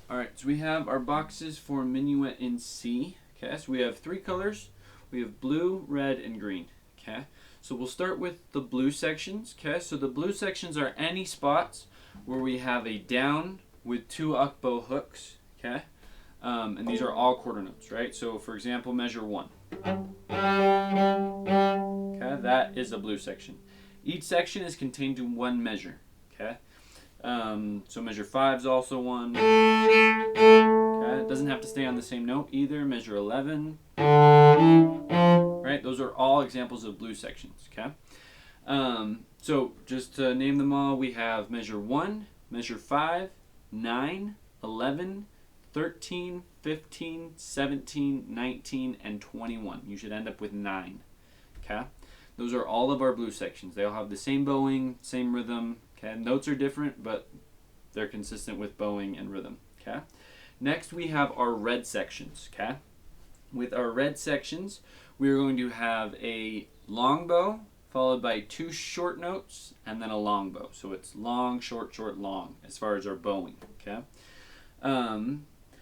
Alright, so we have our boxes for Minuet in C. Okay, so we have three colors. We have blue, red, and green. Okay, so we'll start with the blue sections. Okay, so the blue sections are any spots where we have a down with two bow hooks. Okay, and these are all quarter notes, right? So for example, measure 1. Okay, that is a blue section. Each section is contained in one measure. Okay. So measure 5 is also 1. Okay, it doesn't have to stay on the same note either. Measure 11. Right, those are all examples of blue sections. Okay. So just to name them all, we have measure 1, measure 5, 9, 11, 13, 15, 17, 19, and 21. You should end up with 9. Okay. Those are all of our blue sections. They all have the same bowing, same rhythm. Okay, notes are different, but they're consistent with bowing and rhythm. Okay. Next, we have our red sections. Okay. With our red sections, we are going to have a long bow followed by 2 short notes and then a long bow. So it's long, short, short, long as far as our bowing. Okay.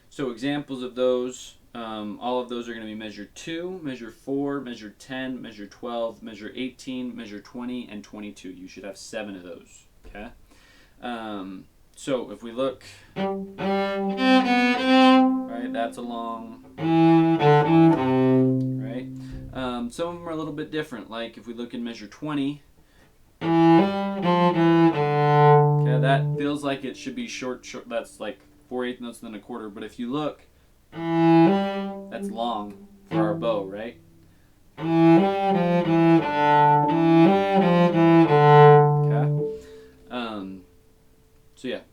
So examples of those. All of those are going to be measure 2, measure 4, measure 10, measure 12, measure 18, measure 20, and 22. You should have 7 of those. Okay. So if we look, right, that's a long, right? Some of them are a little bit different. Like if we look in measure 20, okay, that feels like it should be short, short. That's like 4/8 notes and then a quarter. But if you look, that's long for our bow, right? Okay. So yeah,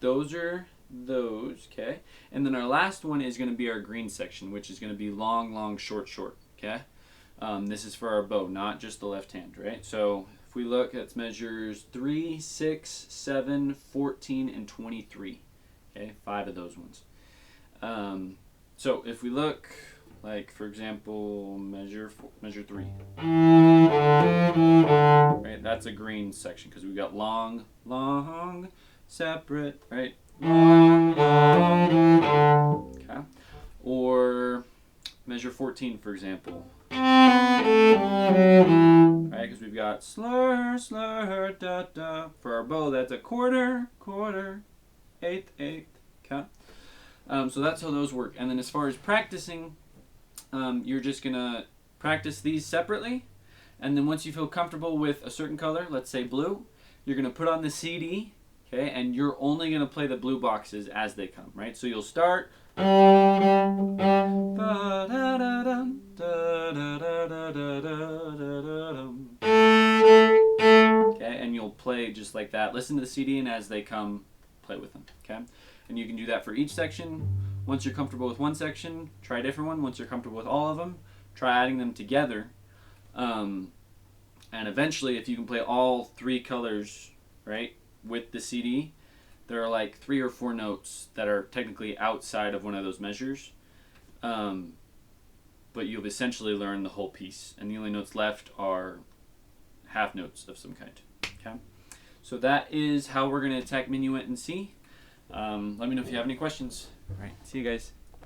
those are those, okay? And then our last one is going to be our green section, which is going to be long, long, short, short, okay? This is for our bow, not just the left hand, right? So if we look, it's measures 3, 6, 7, 14, and 23, okay? 5 of those ones. So if we look, like for example, measure 3, right? That's a green section because we've got long, long, separate, right? Long, long. Okay. Or measure 14, for example. Right? Because we've got slur, slur, da, da. For our bow, that's a quarter, quarter, eighth, eighth. Okay. So that's how those work. And then as far as practicing, you're just going to practice these separately. And then once you feel comfortable with a certain color, let's say blue, you're going to put on the CD. Okay, and you're only going to play the blue boxes as they come, right? So you'll start. Okay, and you'll play just like that. Listen to the CD, and as they come, play with them. Okay, and you can do that for each section. Once you're comfortable with one section, try a different one. Once you're comfortable with all of them, try adding them together. And eventually, if you can play all 3 colors, right, with the CD, there are like 3 or 4 notes that are technically outside of one of those measures, but you've essentially learned the whole piece, and the only notes left are half notes of some kind. Okay, so that is how we're going to attack Minuet in C. Let me know if you have any questions. All right, see you guys.